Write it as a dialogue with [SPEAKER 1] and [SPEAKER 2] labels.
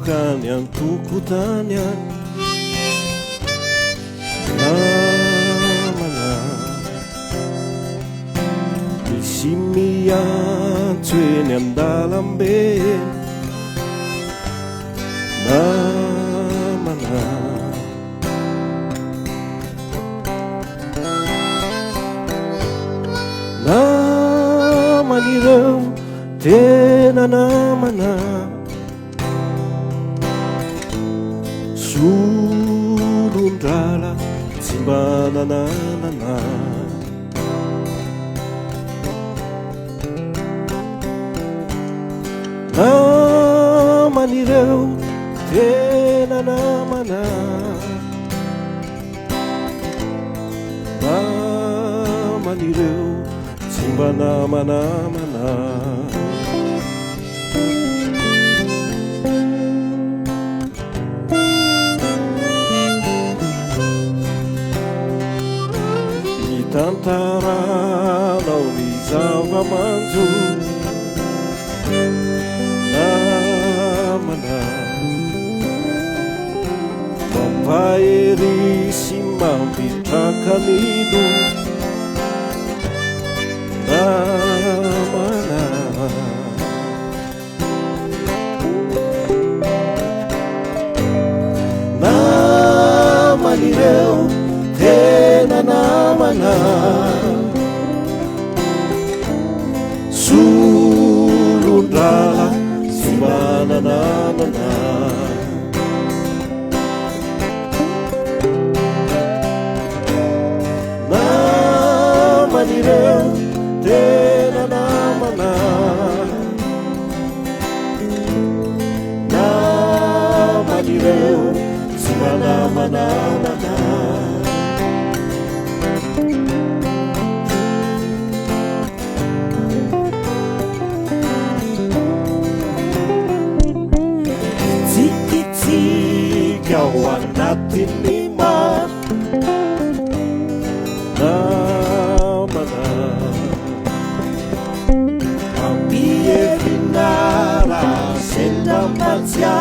[SPEAKER 1] makany antokotany any namana misy miantso eny an-dalambe namana naman'ireo tena namana solondrala tsy mba nananana naman'ireo tena namana naman'ireo tsy mba namanamana tantaranao ny zava-manjo namana mampahery sy mampitraka nido namana naman'ireo tena namana solondrala sy mananamana naman'ireo tena namana naman'ireo sy manamanamana ao anatin'ny maro namana ampihevinara sendra matsiaro